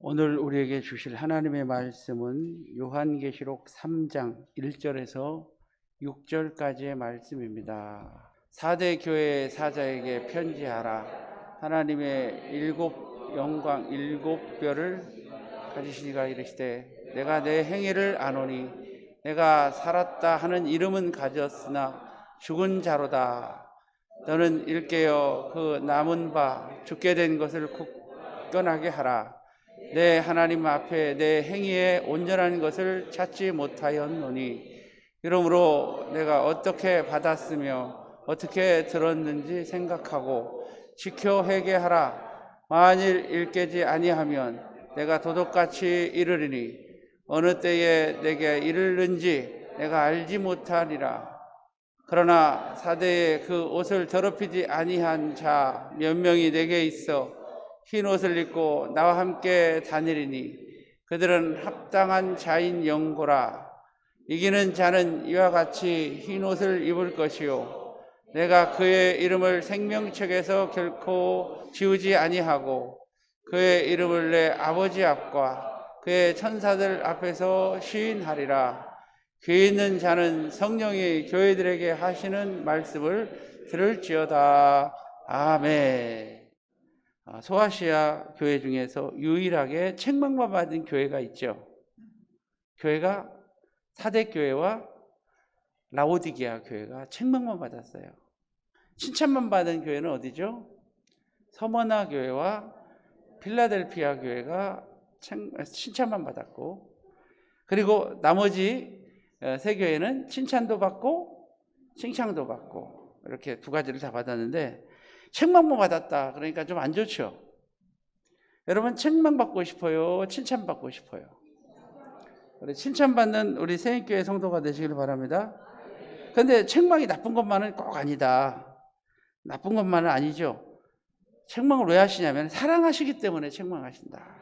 오늘 우리에게 주실 하나님의 말씀은 요한계시록 3장 1절에서 6절까지의 말씀입니다. 사대 교회 사자에게 편지하라. 하나님의 일곱 영광 일곱 별을 가지신 이가 이르시되 내가 내 행위를 아노니 내가 살았다 하는 이름은 가졌으나 죽은 자로다. 너는 일깨어 그 남은 바 죽게 된 것을 굳건하게 하라. 내 하나님 앞에 내 행위에 온전한 것을 찾지 못하였노니 이러므로 내가 어떻게 받았으며 어떻게 들었는지 생각하고 지켜 회개하라. 만일 일깨지 아니하면 내가 도둑같이 이르리니 어느 때에 내게 이르는지 내가 알지 못하리라. 그러나 사대에 그 옷을 더럽히지 아니한 자 몇 명이 내게 있어 흰 옷을 입고 나와 함께 다니리니 그들은 합당한 자인 영고라. 이기는 자는 이와 같이 흰 옷을 입을 것이요 내가 그의 이름을 생명책에서 결코 지우지 아니하고 그의 이름을 내 아버지 앞과 그의 천사들 앞에서 시인하리라. 귀 있는 자는 성령이 교회들에게 하시는 말씀을 들을지어다. 아멘. 소아시아 교회 중에서 유일하게 책망만 받은 교회가 있죠. 교회가 사대교회와 라오디게아 교회가 책망만 받았어요. 칭찬만 받은 교회는 어디죠? 서머나 교회와 필라델피아 교회가 칭찬만 받았고, 그리고 나머지 세 교회는 칭찬도 받고 칭찬도 받고 이렇게 두 가지를 다 받았는데, 책망만 받았다 그러니까 좀 안 좋죠. 여러분, 책망받고 싶어요? 칭찬받고 싶어요? 칭찬받는 우리 새인교회 성도가 되시길 바랍니다. 그런데 책망이 나쁜 것만은 꼭 아니다. 나쁜 것만은 아니죠. 책망을 왜 하시냐면 사랑하시기 때문에 책망하신다.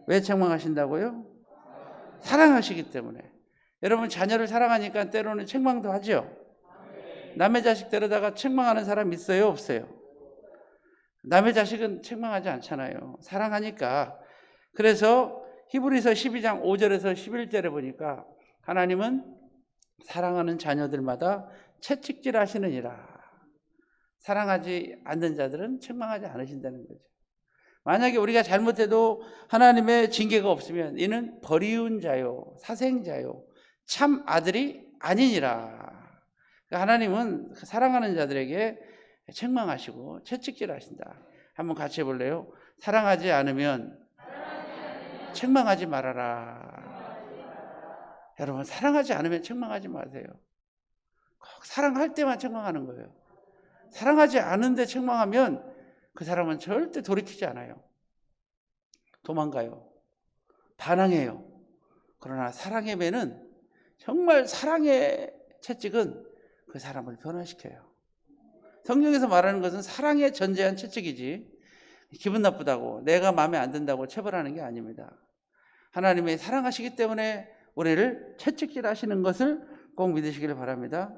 왜 책망하신다고요? 사랑하시기 때문에. 여러분, 자녀를 사랑하니까 때로는 책망도 하죠. 남의 자식 데려다가 책망하는 사람 있어요? 없어요? 남의 자식은 책망하지 않잖아요. 사랑하니까. 그래서 히브리서 12장 5절에서 11절에 보니까 하나님은 사랑하는 자녀들마다 채찍질 하시느니라. 사랑하지 않는 자들은 책망하지 않으신다는 거죠. 만약에 우리가 잘못해도 하나님의 징계가 없으면 이는 버리운 자요 사생자요 참 아들이 아니니라. 그러니까 하나님은 사랑하는 자들에게 책망하시고 채찍질 하신다. 한번 같이 해볼래요? 사랑하지 않으면 책망하지 말아라. 여러분, 사랑하지 않으면 책망하지 마세요. 꼭 사랑할 때만 책망하는 거예요. 사랑하지 않은데 책망하면 그 사람은 절대 돌이키지 않아요. 도망가요. 반항해요. 그러나 사랑의 매는, 정말 사랑의 채찍은 그 사람을 변화시켜요. 성경에서 말하는 것은 사랑에 전제한 채찍이지 기분 나쁘다고 내가 마음에 안 든다고 체벌하는 게 아닙니다. 하나님이 사랑하시기 때문에 우리를 채찍질 하시는 것을 꼭 믿으시길 바랍니다.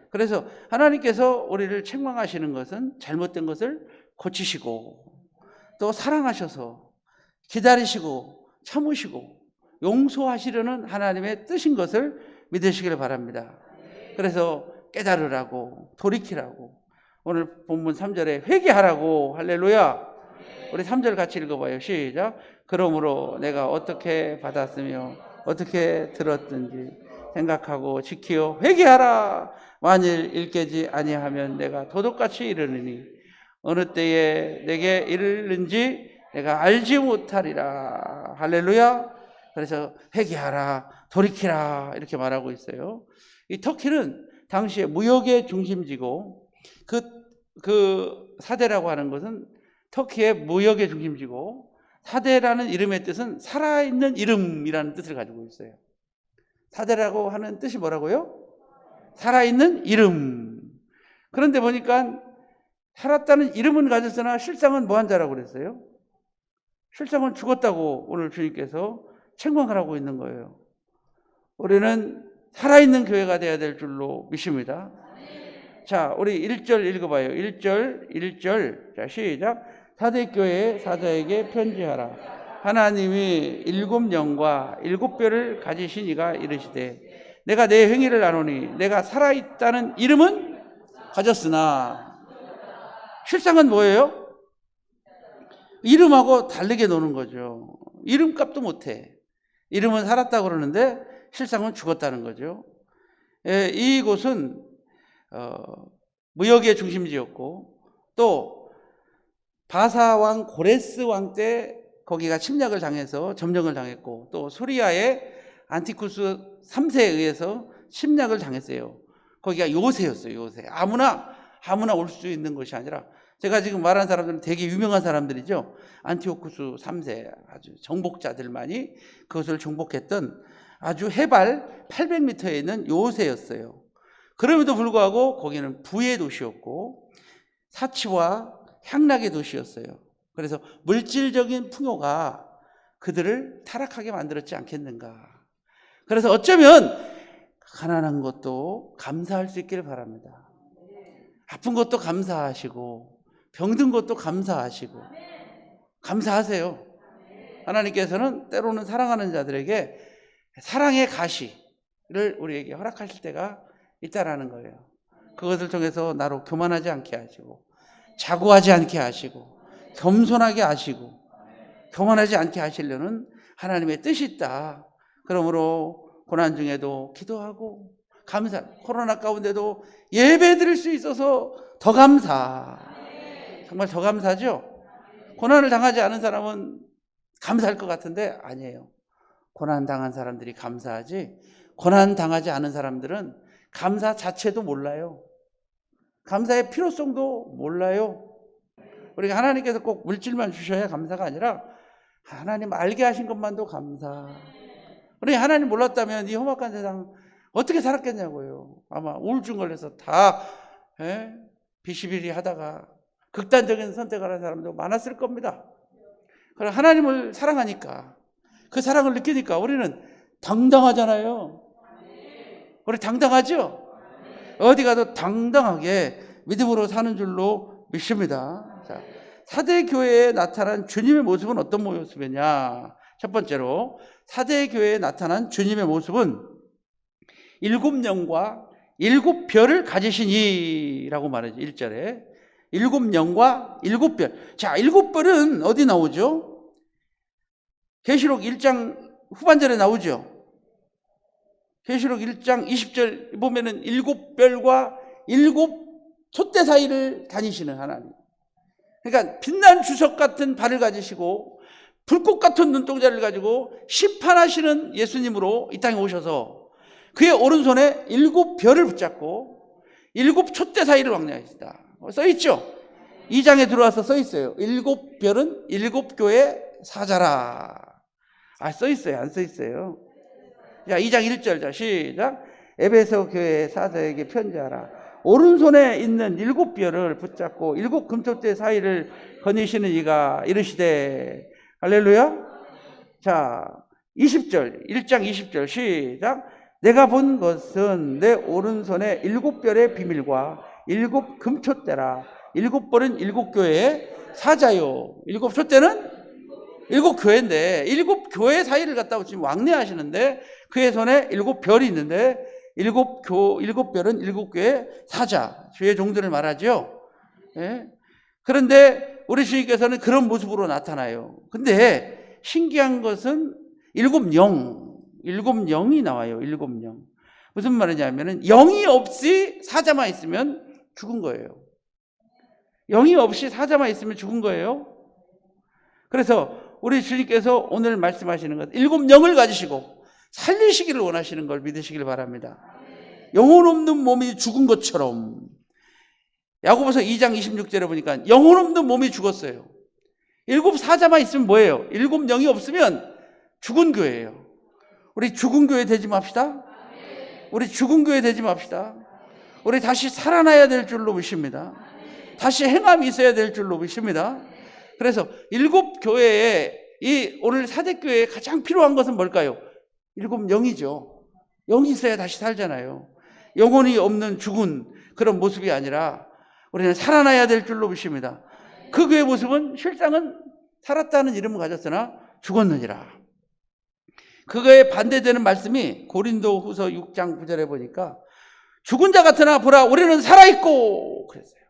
그래서 하나님께서 우리를 책망하시는 것은 잘못된 것을 고치시고 또 사랑하셔서 기다리시고 참으시고 용서하시려는 하나님의 뜻인 것을 믿으시길 바랍니다. 그래서 깨달으라고, 돌이키라고, 오늘 본문 3절에 회개하라고. 할렐루야. 우리 3절 같이 읽어봐요. 시작. 그러므로 내가 어떻게 받았으며 어떻게 들었든지 생각하고 지키어 회개하라. 만일 일깨지 아니하면 내가 도둑같이 이르느니 어느 때에 내게 이르는지 내가 알지 못하리라. 할렐루야. 그래서 회개하라, 돌이키라 이렇게 말하고 있어요. 이 터키는 당시에 무역의 중심지고 그 사대라고 하는 것은 터키의 무역의 중심지고, 사대라는 이름의 뜻은 살아있는 이름이라는 뜻을 가지고 있어요. 사대라고 하는 뜻이 뭐라고요? 살아있는 이름. 그런데 보니까 살았다는 이름은 가졌으나 실상은 뭐한 자라고 그랬어요? 실상은 죽었다고 오늘 주님께서 책망하라고 있는 거예요. 우리는 살아있는 교회가 되어야 될 줄로 믿습니다. 자, 우리 1절 읽어봐요. 1절. 자, 시작. 사대교회 사자에게 편지하라. 하나님이 일곱 영과 일곱 뼈를 가지신 이가 이르시되 내가 내 행위를 아노니 내가 살아있다는 이름은 가졌으나 실상은 뭐예요? 이름하고 다르게 노는 거죠. 이름값도 못해. 이름은 살았다고 그러는데 실상은 죽었다는 거죠. 이곳은 무역의 중심지였고 또 바사왕 고레스 왕 때 거기가 침략을 당해서 점령을 당했고 또 소리아의 안티쿠스 3세에 의해서 침략을 당했어요. 거기가 요새였어요. 요새. 아무나 올 수 있는 것이 아니라 제가 지금 말한 사람들은 되게 유명한 사람들이죠. 안티오쿠스 3세 아주 정복자들만이 그것을 정복했던 아주 해발 800m에 있는 요새였어요. 그럼에도 불구하고 거기는 부의 도시였고 사치와 향락의 도시였어요. 그래서 물질적인 풍요가 그들을 타락하게 만들었지 않겠는가. 그래서 어쩌면 가난한 것도 감사할 수 있기를 바랍니다. 아픈 것도 감사하시고 병든 것도 감사하시고 감사하세요. 하나님께서는 때로는 사랑하는 자들에게 사랑의 가시를 우리에게 허락하실 때가 있다라는 거예요. 그것을 통해서 나로 교만하지 않게 하시고 자고하지 않게 하시고 겸손하게 하시고 교만하지 않게 하시려는 하나님의 뜻이 있다. 그러므로 고난 중에도 기도하고 감사, 코로나 가운데도 예배 드릴 수 있어서 더 감사. 정말 더 감사죠? 고난을 당하지 않은 사람은 감사할 것 같은데 아니에요. 고난 당한 사람들이 감사하지 고난 당하지 않은 사람들은 감사 자체도 몰라요. 감사의 필요성도 몰라요. 우리가 하나님께서 꼭 물질만 주셔야 감사가 아니라 하나님 알게 하신 것만도 감사. 우리 하나님 몰랐다면 이 험악한 세상 어떻게 살았겠냐고요. 아마 우울증 걸려서 다 비시비리 하다가 극단적인 선택을 하는 사람도 많았을 겁니다. 그럼 하나님을 사랑하니까 그 사랑을 느끼니까 우리는 당당하잖아요. 우리 당당하죠? 어디 가도 당당하게 믿음으로 사는 줄로 믿습니다. 자, 사대 교회에 나타난 주님의 모습은 어떤 모습이냐? 첫 번째로 사대 교회에 나타난 주님의 모습은 일곱 영과 일곱 별을 가지신 이라고 말하죠. 1절에 일곱 영과 일곱 별. 자, 일곱 별은 어디 나오죠? 계시록 1장 후반절에 나오죠. 계시록 1장 20절 보면은 일곱 별과 일곱 촛대 사이를 다니시는 하나님. 그러니까 빛난 주석 같은 발을 가지시고 불꽃 같은 눈동자를 가지고 심판하시는 예수님으로 이 땅에 오셔서 그의 오른손에 일곱 별을 붙잡고 일곱 촛대 사이를 왕래하시다. 써있죠? 2장에 들어와서 써있어요. 일곱 별은 일곱 교회 사자라. 써있어요? 안 써있어요? 자, 2장 1절. 자, 시작. 에베소 교회 사자에게 편지하라. 오른손에 있는 일곱 별을 붙잡고 일곱 금촛대 사이를 거니시는 이가 이르시되. 할렐루야. 자, 20절. 1장 20절. 시작. 내가 본 것은 내 오른손에 일곱 별의 비밀과 일곱 금촛대라. 일곱 벌은 일곱 교회의 사자요. 일곱 촛대는 일곱 교회인데 일곱 교회 사이를 갖다가 지금 왕래하시는데 그의 손에 일곱 별이 있는데 일곱 별은 일곱 교회의 사자. 주의 종들을 말하죠. 예? 그런데 우리 주님께서는 그런 모습으로 나타나요. 근데 신기한 것은 일곱 영이 나와요. 일곱 영. 무슨 말이냐면은 영이 없이 사자만 있으면 죽은 거예요. 영이 없이 사자만 있으면 죽은 거예요. 그래서 우리 주님께서 오늘 말씀하시는 것, 일곱 영을 가지시고 살리시기를 원하시는 걸 믿으시길 바랍니다. 영혼 없는 몸이 죽은 것처럼 야고보서 2장 26절에 보니까 영혼 없는 몸이 죽었어요. 일곱 사자만 있으면 뭐예요? 일곱 영이 없으면 죽은 교회예요. 우리 죽은 교회 되지 맙시다. 우리 죽은 교회 되지 맙시다. 우리 다시 살아나야 될 줄로 믿습니다. 다시 행함이 있어야 될 줄로 믿습니다. 그래서 일곱 교회에 이 오늘 사대교회에 가장 필요한 것은 뭘까요? 일곱 영이죠. 영이 있어야 다시 살잖아요. 영혼이 없는 죽은 그런 모습이 아니라 우리는 살아나야 될 줄로 믿습니다. 그 교회 모습은 실상은 살았다는 이름을 가졌으나 죽었느니라. 그거에 반대되는 말씀이 고린도후서 6장 9절에 보니까 죽은 자 같으나 보라 우리는 살아있고 그랬어요.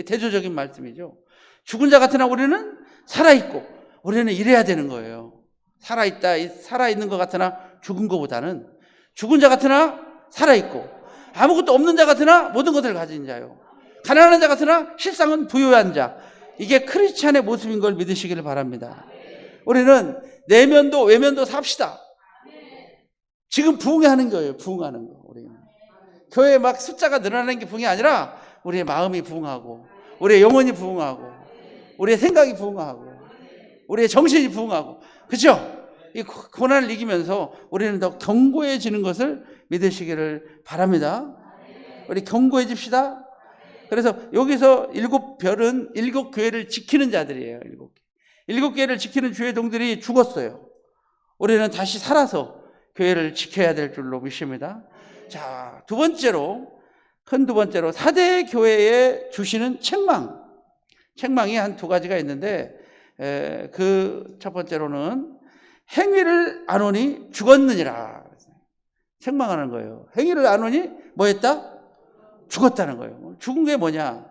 대조적인 말씀이죠. 죽은 자 같으나 우리는 살아있고, 우리는 이래야 되는 거예요. 살아있는 것 같으나 죽은 것보다는, 죽은 자 같으나 살아있고, 아무것도 없는 자 같으나 모든 것을 가진 자요, 가난한 자 같으나 실상은 부유한 자. 이게 크리스찬의 모습인 걸 믿으시기를 바랍니다. 우리는 내면도 외면도 삽시다. 지금 부흥하는 거예요. 부흥하는 거. 우리는 교회에 막 숫자가 늘어나는 게 부흥이 아니라 우리의 마음이 부흥하고, 우리의 영혼이 부흥하고, 우리의 생각이 부흥하고, 우리의 정신이 부흥하고, 그렇죠? 이 고난을 이기면서 우리는 더 견고해지는 것을 믿으시기를 바랍니다. 우리 견고해집시다. 그래서 여기서 7별은 7교회를 지키는 자들이에요. 7교회를 지키는 주의 종들이 죽었어요. 우리는 다시 살아서 교회를 지켜야 될 줄로 믿습니다. 자, 큰 두 번째로 4대 교회에 주시는 책망이 한 2가지가 있는데, 그 첫 번째로는 행위를 안 오니 죽었느니라. 책망하는 거예요. 행위를 안 오니 뭐 했다? 죽었다는 거예요. 죽은 게 뭐냐?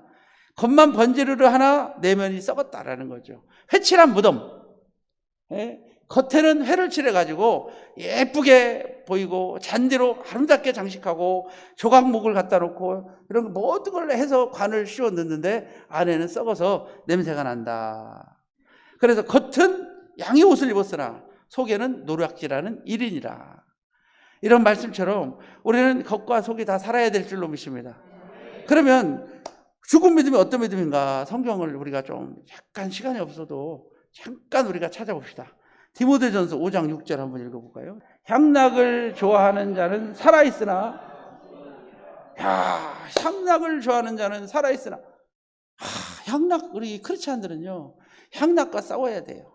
겉만 번지르르 하나 내면이 썩었다라는 거죠. 회칠한 무덤. 겉에는 회를 칠해가지고 예쁘게 보이고 잔디로 아름답게 장식하고 조각목을 갖다 놓고 이런 모든 걸 해서 관을 씌워 넣는데 안에는 썩어서 냄새가 난다. 그래서 겉은 양의 옷을 입었으나 속에는 노략질하는 1인이라. 이런 말씀처럼 우리는 겉과 속이 다 살아야 될 줄로 믿습니다. 그러면 죽은 믿음이 어떤 믿음인가? 성경을 우리가 좀 약간 시간이 없어도 잠깐 우리가 찾아봅시다. 디모데전서 5장 6절 한번 읽어볼까요? 향락을 좋아하는 자는 살아있으나, 향락을 좋아하는 자는 살아있으나, 향락, 우리 크리스찬들은요, 향락과 싸워야 돼요.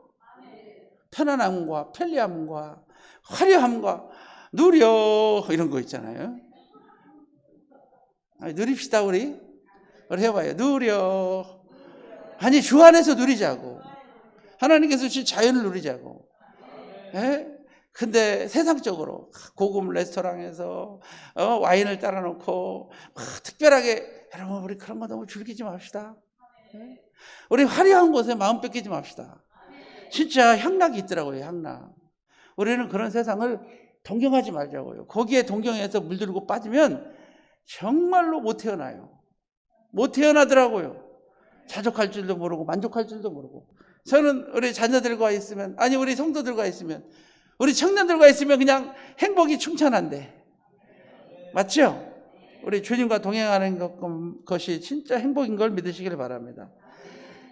편안함과 편리함과 화려함과 누려, 이런 거 있잖아요. 누립시다, 우리 해봐요. 누려. 아니, 주 안에서 누리자고. 하나님께서 주신 자연을 누리자고. 근데 세상적으로 고급 레스토랑에서 와인을 따라 놓고 특별하게, 여러분 우리 그런 거 너무 즐기지 맙시다. 우리 화려한 곳에 마음 뺏기지 맙시다. 진짜 향락이 있더라고요. 향락. 우리는 그런 세상을 동경하지 말자고요. 거기에 동경해서 물들고 빠지면 정말로 못 태어나요. 못 태어나더라고요. 자족할 줄도 모르고 만족할 줄도 모르고. 저는 우리 자녀들과 있으면, 아니 우리 성도들과 있으면, 우리 청년들과 있으면 그냥 행복이 충천한데, 맞죠? 우리 주님과 동행하는 것이 진짜 행복인 걸 믿으시길 바랍니다.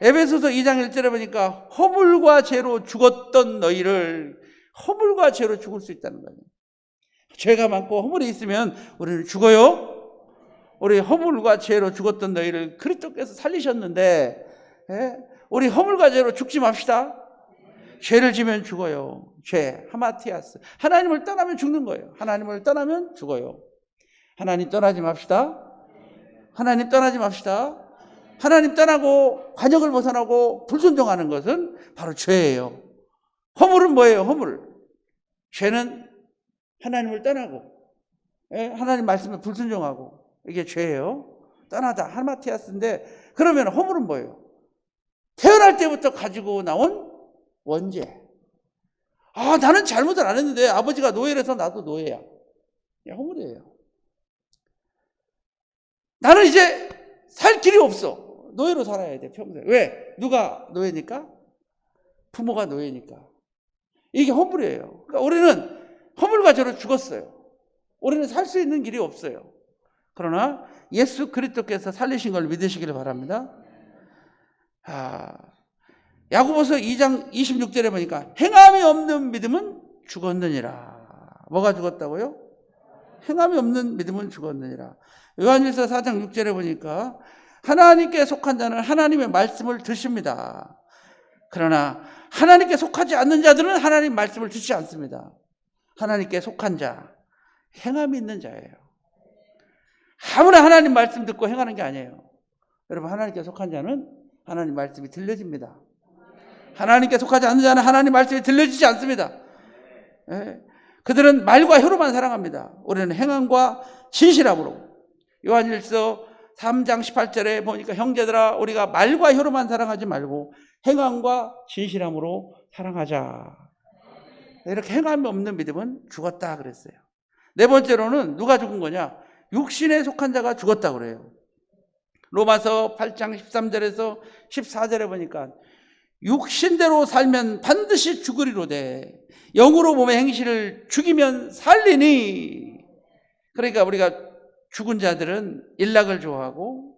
에베소서 2장 1절에 보니까 허물과 죄로 죽었던 너희를, 허물과 죄로 죽을 수 있다는 거예요. 죄가 많고 허물이 있으면 우리는 죽어요. 우리 허물과 죄로 죽었던 너희를 그리스도께서 살리셨는데, 우리 허물과 죄로 죽지 맙시다. 죄를 지면 죽어요. 죄, 하마티아스. 하나님을 떠나면 죽는 거예요. 하나님을 떠나면 죽어요. 하나님 떠나지 맙시다. 하나님 떠나지 맙시다. 하나님 떠나고 관역을 벗어나고 불순종하는 것은 바로 죄예요. 허물은 뭐예요? 허물. 죄는 하나님을 떠나고, 하나님 말씀에 불순종하고, 이게 죄예요. 떠나다, 하마티아스인데, 그러면 허물은 뭐예요? 태어날 때부터 가지고 나온 원죄. 나는 잘못을 안 했는데 아버지가 노예라서 나도 노예야. 허물이에요. 나는 이제 살 길이 없어. 노예로 살아야 돼, 평생. 왜? 누가 노예니까? 부모가 노예니까. 이게 허물이에요. 그러니까 우리는 허물과 죄로 죽었어요. 우리는 살 수 있는 길이 없어요. 그러나 예수 그리스도께서 살리신 걸 믿으시기를 바랍니다. 야고보서 2장 26절에 보니까 행함이 없는 믿음은 죽었느니라. 뭐가 죽었다고요? 행함이 없는 믿음은 죽었느니라. 요한일서 4장 6절에 보니까 하나님께 속한 자는 하나님의 말씀을 듣습니다. 그러나 하나님께 속하지 않는 자들은 하나님 말씀을 듣지 않습니다. 하나님께 속한 자, 행함이 있는 자예요. 아무나 하나님 말씀 듣고 행하는 게 아니에요. 여러분, 하나님께 속한 자는 하나님 말씀이 들려집니다. 하나님께 속하지 않는 자는 하나님 말씀이 들려지지 않습니다. 예. 그들은 말과 혀로만 사랑합니다. 우리는 행함과 진실함으로. 요한일서 3장 18절에 보니까 형제들아 우리가 말과 혀로만 사랑하지 말고 행함과 진실함으로 사랑하자. 이렇게 행함이 없는 믿음은 죽었다 그랬어요. 네 번째로는 누가 죽은 거냐? 육신에 속한 자가 죽었다 그래요. 로마서 8장 13절에서 14절에 보니까 육신대로 살면 반드시 죽으리로되 영으로 몸의 행실을 죽이면 살리니. 그러니까 우리가 죽은 자들은 일락을 좋아하고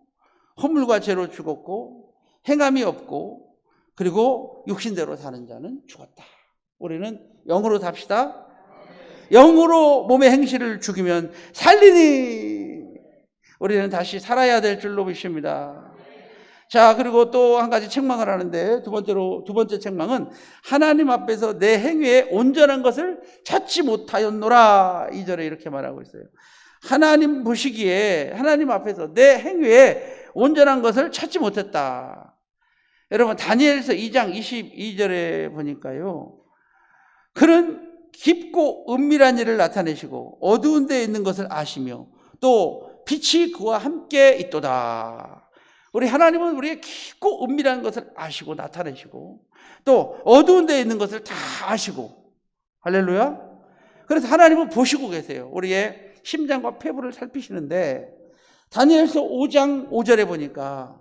허물과 죄로 죽었고 행함이 없고 그리고 육신대로 사는 자는 죽었다. 우리는 영으로 삽시다. 영으로 몸의 행실을 죽이면 살리니. 우리는 다시 살아야 될 줄로 믿습니다. 자, 그리고 또 한 가지 책망을 하는데 두 번째 책망은 하나님 앞에서 내 행위에 온전한 것을 찾지 못하였노라. 2절에 이렇게 말하고 있어요. 하나님 보시기에 하나님 앞에서 내 행위에 온전한 것을 찾지 못했다. 여러분 다니엘서 2장 22절에 보니까요. 그는 깊고 은밀한 일을 나타내시고 어두운 데에 있는 것을 아시며 또 빛이 그와 함께 있도다. 우리 하나님은 우리의 깊고 은밀한 것을 아시고 나타내시고 또 어두운 데에 있는 것을 다 아시고. 할렐루야. 그래서 하나님은 보시고 계세요. 우리의 심장과 폐부를 살피시는데 다니엘서 5장 5절에 보니까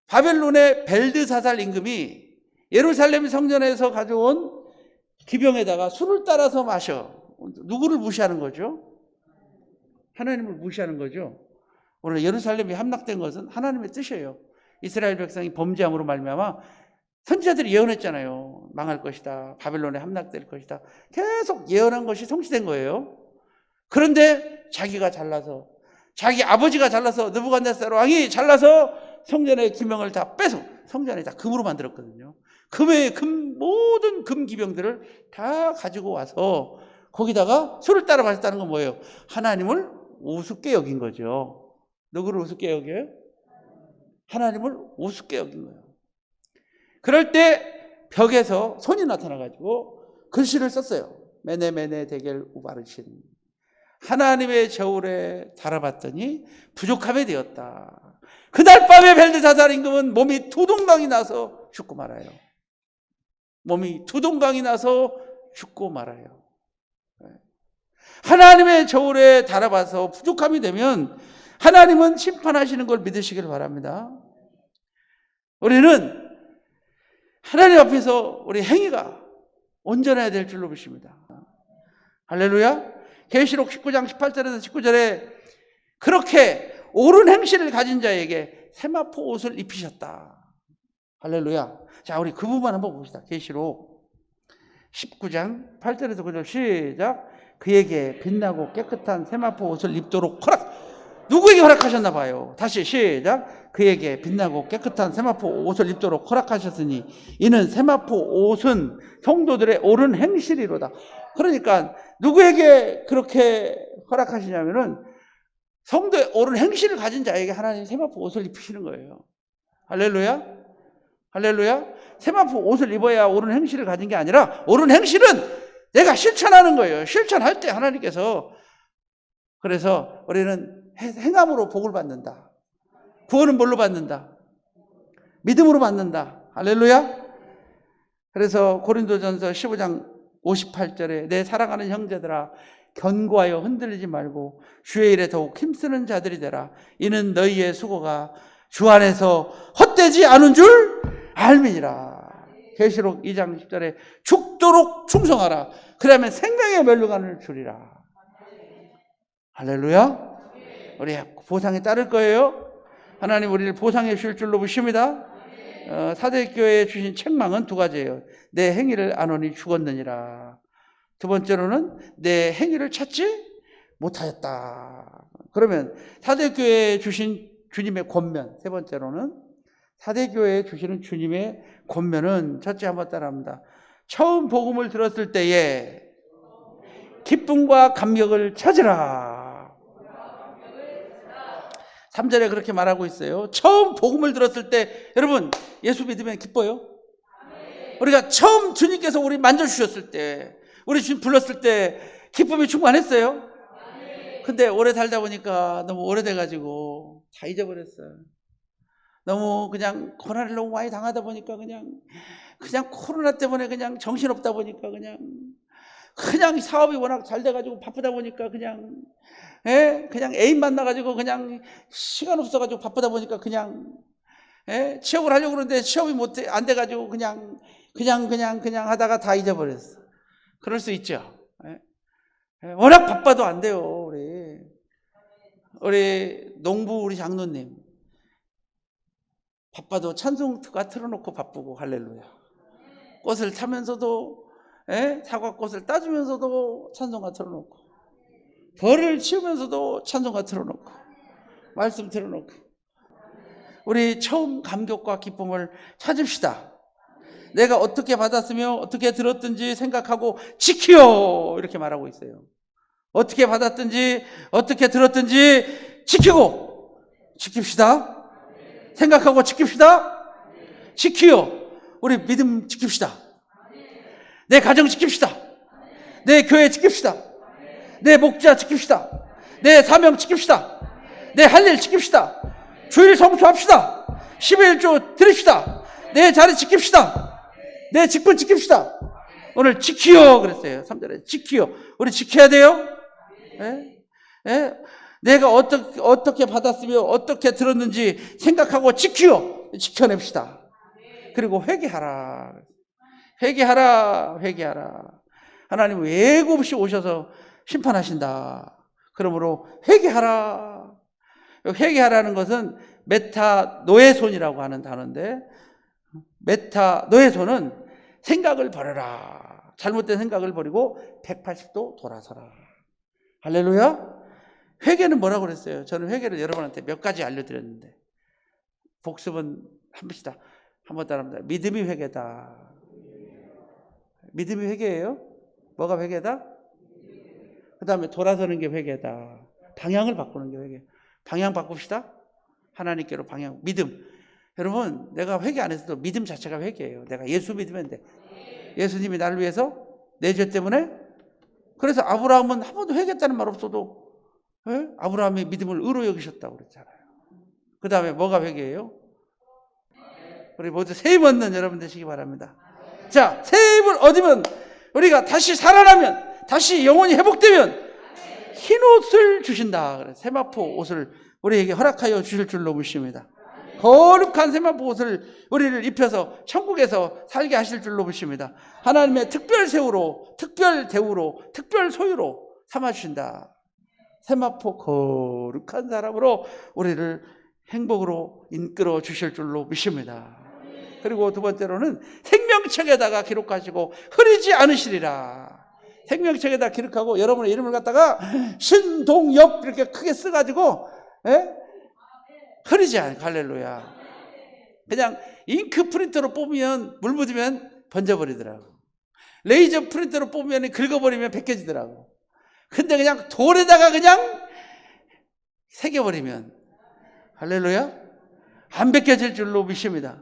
바벨론의 벨드사살 임금이 예루살렘 성전에서 가져온 기병에다가 술을 따라서 마셔. 누구를 무시하는 거죠? 하나님을 무시하는 거죠. 오늘 예루살렘이 함락된 것은 하나님의 뜻이에요. 이스라엘 백성이 범죄함으로 말미암아 선지자들이 예언했잖아요. 망할 것이다. 바벨론에 함락될 것이다. 계속 예언한 것이 성취된 거예요. 그런데 자기가 잘나서 자기 아버지가 잘나서 느부갓네살 왕이 잘나서 성전의 기명을 다 빼서 성전에 다 금으로 만들었거든요. 모든 금 기병들을 다 가지고 와서 거기다가 술을 따라 마셨다는 건 뭐예요? 하나님을 우습게 여긴 거죠. 누구를 우습게 여겨요? 하나님을 우습게 여긴 거예요. 그럴 때 벽에서 손이 나타나가지고 글씨를 썼어요. 메네메네 데겔 우바르신. 하나님의 저울에 달아봤더니 부족함이 되었다. 그날 밤에 벨드사살 임금은 몸이 두동강이 나서 죽고 말아요. 몸이 두동강이 나서 죽고 말아요. 하나님의 저울에 달아봐서 부족함이 되면 하나님은 심판하시는 걸 믿으시길 바랍니다. 우리는 하나님 앞에서 우리 행위가 온전해야 될 줄로 믿습니다. 할렐루야. 계시록 19장 18절에서 19절에 그렇게 옳은 행실을 가진 자에게 세마포 옷을 입히셨다. 할렐루야. 자, 우리 그 부분 한번 봅시다. 계시록 19장 8절에서 9절 시작. 그에게 빛나고 깨끗한 세마포 옷을 입도록 누구에게 허락하셨나 봐요. 다시 시작. 그에게 빛나고 깨끗한 세마포 옷을 입도록 허락하셨으니 이는 세마포 옷은 성도들의 옳은 행실이로다. 그러니까 누구에게 그렇게 허락하시냐면은 성도의 옳은 행실을 가진 자에게 하나님이 세마포 옷을 입히시는 거예요. 할렐루야. 할렐루야. 세마포 옷을 입어야 옳은 행실을 가진 게 아니라 옳은 행실은 내가 실천하는 거예요. 실천할 때 하나님께서. 그래서 우리는 행함으로 복을 받는다. 구원은 뭘로 받는다? 믿음으로 받는다. 할렐루야. 그래서 고린도전서 15장 58절에 내 사랑하는 형제들아 견고하여 흔들리지 말고 주의 일에 더욱 힘쓰는 자들이 되라. 이는 너희의 수고가 주 안에서 헛되지 않은 줄 알미니라. 계시록 2장 10절에 죽도록 충성하라. 그러면 생명의 멸류관을 주리라. 할렐루야. 우리 보상에 따를 거예요. 하나님 우리를 보상해 주실 줄로 믿습니다. 사대교회에 주신 책망은 두 가지예요. 내 행위를 안오니 죽었느니라. 두 번째로는 내 행위를 찾지 못하였다. 그러면 사대교회에 주신 주님의 권면. 세 번째로는 사대교회에 주시는 주님의 권면은 첫째 한번 따라합니다. 처음 복음을 들었을 때에 기쁨과 감격을 찾으라. 3절에 그렇게 말하고 있어요. 처음 복음을 들었을 때 여러분 예수 믿으면 기뻐요? 우리가 처음 주님께서 우리 만져주셨을 때, 우리 주님 불렀을 때 기쁨이 충만했어요? 근데 오래 살다 보니까 너무 오래돼가지고 다 잊어버렸어요. 너무 그냥 고난을 너무 많이 당하다 보니까 그냥 코로나 때문에 그냥 정신없다 보니까 그냥 사업이 워낙 잘 돼가지고 바쁘다 보니까 그냥 애인 만나가지고 그냥 시간 없어가지고 바쁘다 보니까 그냥 취업을 하려고 그러는데 취업이 안 돼가지고 그냥 하다가 다 잊어버렸어. 그럴 수 있죠. 워낙 바빠도 안 돼요. 우리 농부 우리 장로님 바빠도 찬송가 틀어놓고 바쁘고 할렐루야. 꽃을 타면서도 사과꽃을 따주면서도 찬송가 틀어놓고, 벌을 치우면서도 찬송가 틀어놓고, 말씀 틀어놓고. 우리 처음 감격과 기쁨을 찾읍시다. 내가 어떻게 받았으며 어떻게 들었든지 생각하고 지키요, 이렇게 말하고 있어요. 어떻게 받았든지 어떻게 들었든지 지키고, 지킵시다. 생각하고 지킵시다. 지키요. 우리 믿음 지킵시다. 내 가정 지킵시다. 내 교회 지킵시다. 내 목자 지킵시다. 내 사명 지킵시다. 내 할 일 지킵시다. 주일 성수합시다. 11조 드립시다. 내 자리 지킵시다. 내 직분 지킵시다. 오늘 지키요 그랬어요. 3절에 지키요. 우리 지켜야 돼요. 내가 어떻게 받았으며 어떻게 들었는지 생각하고 지키요. 지켜냅시다. 그리고 회개하라. 하나님은 예고 없이 오셔서 심판하신다. 그러므로 회개하라. 회개하라는 것은 메타노에손이라고 하는 단어인데, 메타노에손은 생각을 버려라. 잘못된 생각을 버리고 180도 돌아서라. 할렐루야. 회개는 뭐라고 그랬어요? 저는 회개를 여러분한테 몇 가지 알려드렸는데, 복습은 한번 따라합니다. 믿음이 회개다. 믿음이 회개예요? 뭐가 회개다? 그 다음에 돌아서는 게 회개다. 방향을 바꾸는 게 회개. 방향 바꿉시다. 하나님께로 방향. 믿음. 여러분, 내가 회개 안 했어도 믿음 자체가 회개예요. 내가 예수 믿으면 돼. 예수님이 나를 위해서 내 죄 때문에. 그래서 아브라함은 한 번도 회개했다는 말 없어도 아브라함의 믿음을 의로 여기셨다고 그랬잖아요. 그 다음에 뭐가 회개예요? 우리 모두 새 입 얻는 여러분 되시기 바랍니다. 자, 새 입을 얻으면, 우리가 다시 살아나면, 다시 영혼이 회복되면 흰 옷을 주신다. 그래. 세마포 옷을 우리에게 허락하여 주실 줄로 믿습니다. 거룩한 세마포 옷을 우리를 입혀서 천국에서 살게 하실 줄로 믿습니다. 하나님의 특별 세우로, 특별 대우로, 특별 소유로 삼아주신다. 세마포 거룩한 사람으로 우리를 행복으로 이끌어 주실 줄로 믿습니다. 그리고 두 번째로는 생명책에다가 기록하시고 흐리지 않으시리라. 생명책에다 기록하고 여러분의 이름을 갖다가 신동엽 이렇게 크게 써가지고 흐리지 않아요. 할렐루야. 그냥 잉크 프린터로 뽑으면 물 묻으면 번져버리더라고. 레이저 프린터로 뽑으면 긁어버리면 벗겨지더라고. 근데 그냥 돌에다가 그냥 새겨버리면 할렐루야 안 벗겨질 줄로 믿습니다.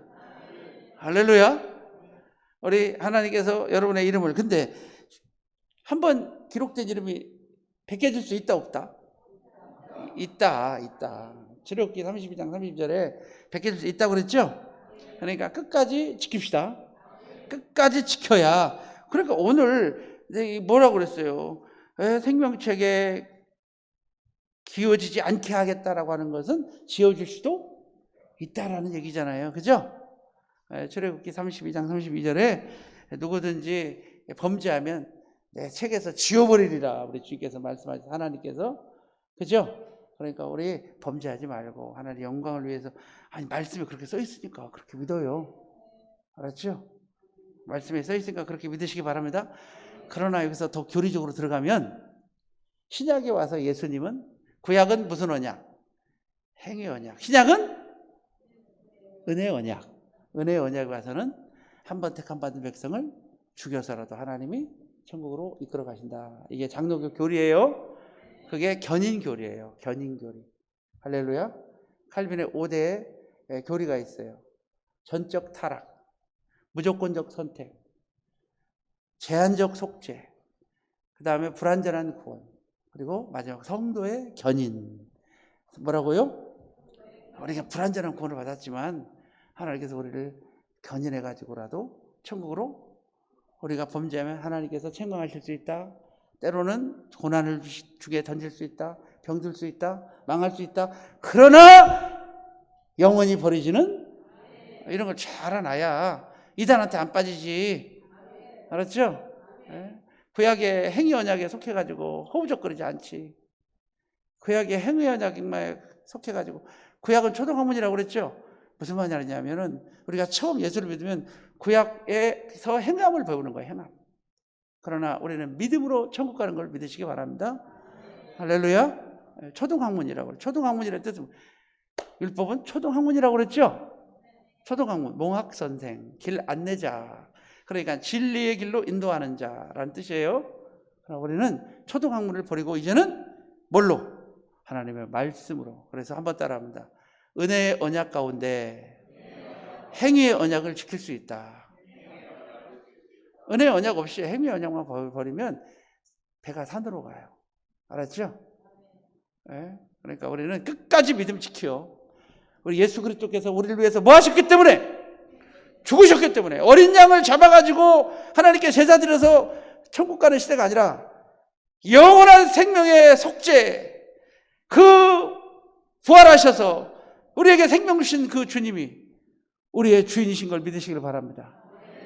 할렐루야. 우리 하나님께서 여러분의 이름을, 근데 한번 기록된 이름이 벗겨질 수 있다 없다? 있다. 출애굽기 32장 30절에 벗겨질 수 있다고 그랬죠? 그러니까 끝까지 지킵시다. 끝까지 지켜야. 그러니까 오늘 뭐라고 그랬어요? 생명책에 기워지지 않게 하겠다라고 하는 것은 지어줄 수도 있다라는 얘기잖아요. 그죠? 출애굽기 32장 32절에 누구든지 범죄하면 내 책에서 지워버리리라 우리 주께서 말씀하신 하나님께서. 그죠? 그러니까 우리 범죄하지 말고 하나님의 영광을 위해서, 아니 말씀에 그렇게 써 있으니까 그렇게 믿어요. 알았죠? 말씀에 써 있으니까 그렇게 믿으시기 바랍니다. 그러나 여기서 더 교리적으로 들어가면, 신약에 와서 예수님은, 구약은 무슨 언약? 행위 언약. 신약은 은혜 언약. 은혜 언약에 와서는 한 번 택함 받은 백성을 죽여서라도 하나님이 천국으로 이끌어 가신다. 이게 장로교 교리예요. 그게 견인 교리예요. 견인 교리. 할렐루야. 칼빈의 5대의 교리가 있어요. 전적 타락, 무조건적 선택, 제한적 속죄, 그 다음에 불완전한 구원, 그리고 마지막 성도의 견인. 뭐라고요? 우리가 불완전한 구원을 받았지만 하나님께서 우리를 견인해 가지고라도 천국으로 우리가 범죄하면 하나님께서 책망하실 수 있다. 때로는 고난을 주게 던질 수 있다. 병들 수 있다. 망할 수 있다. 그러나 영원히 버리지는, 이런 걸 잘 알아야 이단한테 안 빠지지. 알았죠? 구약의 행위 언약에 속해가지고 허우적거리지 않지. 구약의 행위 언약에 속해가지고, 구약은 초등학문이라고 그랬죠? 무슨 말이냐면은 우리가 처음 예수를 믿으면 구약에서 행함을 배우는 거예요. 행함. 그러나 우리는 믿음으로 천국 가는 걸 믿으시기 바랍니다. 할렐루야. 초등학문이라고 그래요. 초등학문이라는 뜻은, 율법은 초등학문이라고 그랬죠? 초등학문, 몽학선생, 길 안내자. 그러니까 진리의 길로 인도하는 자라는 뜻이에요. 그러나 우리는 초등학문을 버리고 이제는 뭘로? 하나님의 말씀으로. 그래서 한번 따라합니다. 은혜의 언약 가운데 행위의 언약을 지킬 수 있다. 은혜의 언약 없이 행위의 언약만 버리면 배가 산으로 가요. 알았죠? 네? 그러니까 우리는 끝까지 믿음 지켜. 우리 예수 그리스도께서 우리를 위해서 뭐 하셨기 때문에? 죽으셨기 때문에. 어린 양을 잡아가지고 하나님께 제사 드려서 천국 가는 시대가 아니라 영원한 생명의 속죄, 그 부활하셔서 우리에게 생명 주신 그 주님이 우리의 주인이신 걸 믿으시길 바랍니다.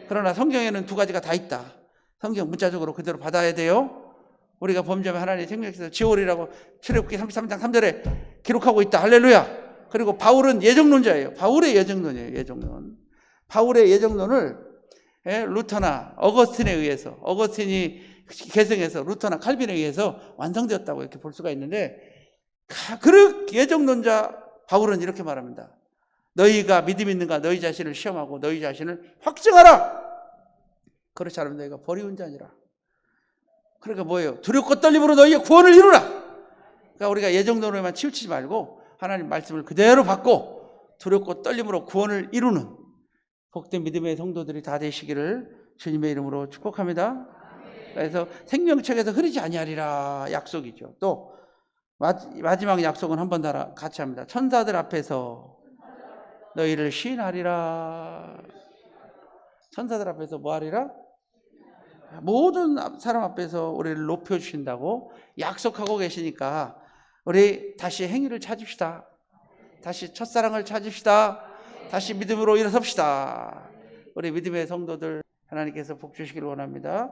그러나 성경에는 두 가지가 다 있다. 성경 문자적으로 그대로 받아야 돼요. 우리가 범죄하면 하나님의 생명에서 지옥이라고 출애굽기 33장 3절에 기록하고 있다. 할렐루야. 그리고 바울은 예정론자예요. 바울의 예정론이에요. 예정론. 바울의 예정론을 루터나 어거스틴에 의해서, 어거스틴이 개성해서 루터나 칼빈에 의해서 완성되었다고 이렇게 볼 수가 있는데, 그 예정론자 바울은 이렇게 말합니다. 너희가 믿음 있는가 너희 자신을 시험하고 너희 자신을 확증하라. 그렇지 않으면 너희가 버리운 자니라. 그러니까 뭐예요? 두렵고 떨림으로 너희의 구원을 이루라. 그러니까 우리가 예정론에만 치우치지 말고 하나님 말씀을 그대로 받고 두렵고 떨림으로 구원을 이루는 복된 믿음의 성도들이 다 되시기를 주님의 이름으로 축복합니다. 그래서 생명책에서 흐르지 아니하리라 약속이죠. 또 마지막 약속은 한 번 더 같이 합니다. 천사들 앞에서 너희를 시인하리라. 천사들 앞에서 뭐 하리라? 모든 사람 앞에서 우리를 높여주신다고 약속하고 계시니까 우리 다시 행위를 찾읍시다. 다시 첫사랑을 찾읍시다. 다시 믿음으로 일어섭시다. 우리 믿음의 성도들 하나님께서 복 주시기를 원합니다.